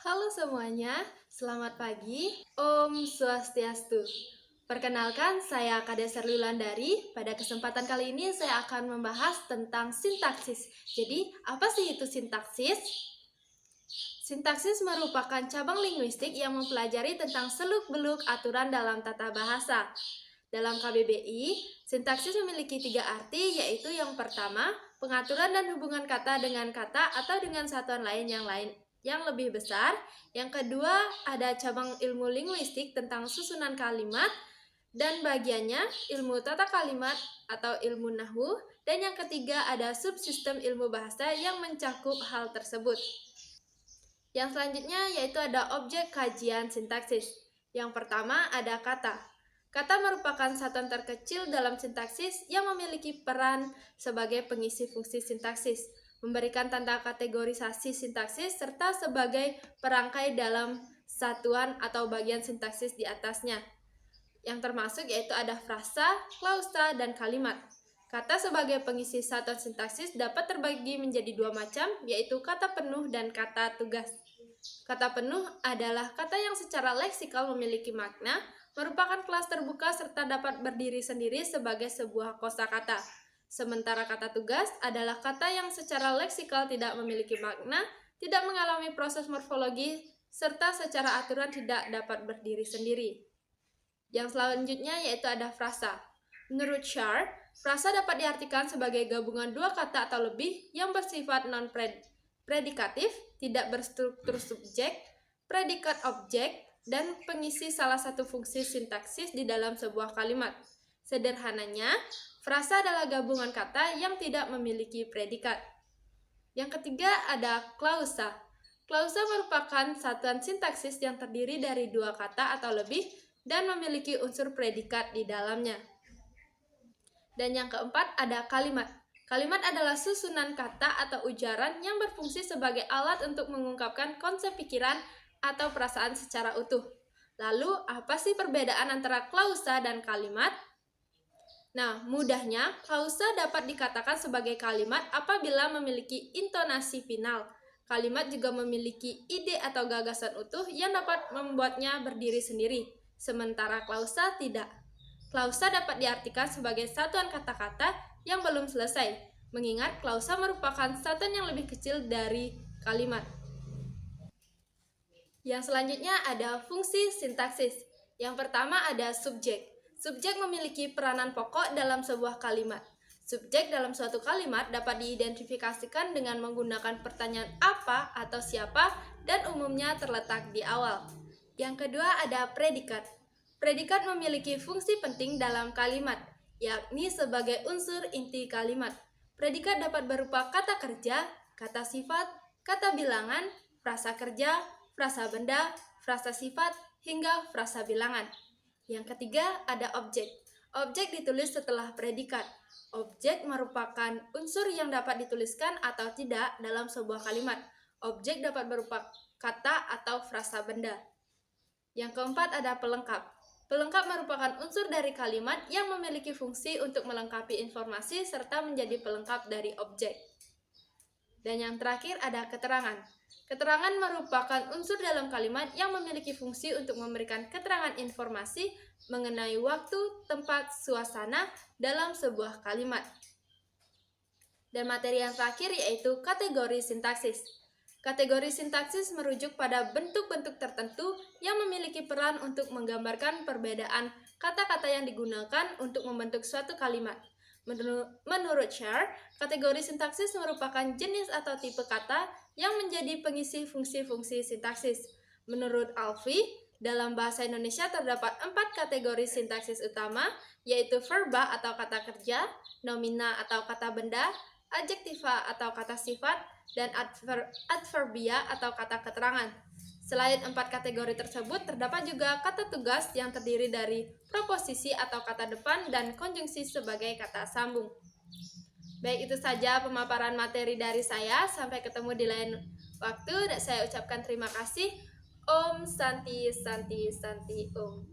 Halo semuanya, selamat pagi. Om Swastiastu. Perkenalkan, saya Kade Serlilandari. Pada kesempatan kali ini saya akan membahas tentang sintaksis. Jadi, apa sih itu sintaksis? Sintaksis merupakan cabang linguistik yang mempelajari tentang seluk-beluk aturan dalam tata bahasa. Dalam KBBI, sintaksis memiliki 3 arti, yaitu yang pertama, pengaturan dan hubungan kata dengan kata atau dengan satuan lain yang lebih besar. Yang kedua, ada cabang ilmu linguistik tentang susunan kalimat dan bagiannya ilmu tata kalimat atau ilmu nahwu. Dan yang ketiga, ada subsistem ilmu bahasa yang mencakup hal tersebut. Yang selanjutnya yaitu ada objek kajian sintaksis. Yang pertama ada kata. Kata merupakan satuan terkecil dalam sintaksis yang memiliki peran sebagai pengisi fungsi sintaksis, memberikan tanda kategorisasi sintaksis, serta sebagai perangkai dalam satuan atau bagian sintaksis di atasnya. Yang termasuk yaitu ada frasa, klausa, dan kalimat. Kata sebagai pengisi satuan sintaksis dapat terbagi menjadi 2 macam, yaitu kata penuh dan kata tugas. Kata penuh adalah kata yang secara leksikal memiliki makna, merupakan kelas terbuka serta dapat berdiri sendiri sebagai sebuah kosakata. Sementara kata tugas adalah kata yang secara leksikal tidak memiliki makna, tidak mengalami proses morfologi, serta secara aturan tidak dapat berdiri sendiri. Yang selanjutnya yaitu ada frasa. Menurut Shar, frasa dapat diartikan sebagai gabungan 2 kata atau lebih yang bersifat non-predikatif, tidak berstruktur subjek, predikat objek, dan pengisi salah satu fungsi sintaksis di dalam sebuah kalimat. Sederhananya, frasa adalah gabungan kata yang tidak memiliki predikat. Yang ketiga ada klausa. Klausa merupakan satuan sintaksis yang terdiri dari 2 kata atau lebih dan memiliki unsur predikat di dalamnya. Dan yang keempat ada kalimat. Kalimat adalah susunan kata atau ujaran yang berfungsi sebagai alat untuk mengungkapkan konsep pikiran atau perasaan secara utuh. Lalu, apa sih perbedaan antara klausa dan kalimat? Nah, mudahnya, klausa dapat dikatakan sebagai kalimat apabila memiliki intonasi final. Kalimat juga memiliki ide atau gagasan utuh yang dapat membuatnya berdiri sendiri, sementara klausa tidak. Klausa dapat diartikan sebagai satuan kata-kata yang belum selesai, mengingat klausa merupakan satuan yang lebih kecil dari kalimat. Yang selanjutnya ada fungsi sintaksis. Yang pertama ada subjek. Subjek memiliki peranan pokok dalam sebuah kalimat. Subjek dalam suatu kalimat dapat diidentifikasikan dengan menggunakan pertanyaan apa atau siapa dan umumnya terletak di awal. Yang kedua ada predikat. Predikat memiliki fungsi penting dalam kalimat, yakni sebagai unsur inti kalimat. Predikat dapat berupa kata kerja, kata sifat, kata bilangan, frasa kerja, frasa benda, frasa sifat, hingga frasa bilangan. Yang ketiga ada objek. Objek ditulis setelah predikat. Objek merupakan unsur yang dapat dituliskan atau tidak dalam sebuah kalimat. Objek dapat berupa kata atau frasa benda. Yang keempat ada pelengkap. Pelengkap merupakan unsur dari kalimat yang memiliki fungsi untuk melengkapi informasi serta menjadi pelengkap dari objek. Dan yang terakhir ada keterangan. Keterangan merupakan unsur dalam kalimat yang memiliki fungsi untuk memberikan keterangan informasi mengenai waktu, tempat, suasana dalam sebuah kalimat. Dan materi yang terakhir yaitu kategori sintaksis. Kategori sintaksis merujuk pada bentuk-bentuk tertentu yang memiliki peran untuk menggambarkan perbedaan kata-kata yang digunakan untuk membentuk suatu kalimat. Menurut Shar, kategori sintaksis merupakan jenis atau tipe kata yang menjadi pengisi fungsi-fungsi sintaksis. Menurut Alfi, dalam bahasa Indonesia terdapat 4 kategori sintaksis utama, yaitu verba atau kata kerja, nomina atau kata benda, adjektiva atau kata sifat, dan adverbia atau kata keterangan. Selain 4 kategori tersebut, terdapat juga kata tugas yang terdiri dari proposisi atau kata depan dan konjungsi sebagai kata sambung. Baik, itu saja pemaparan materi dari saya. Sampai ketemu di lain waktu. Saya ucapkan terima kasih. Om Santi Santi Santi Om.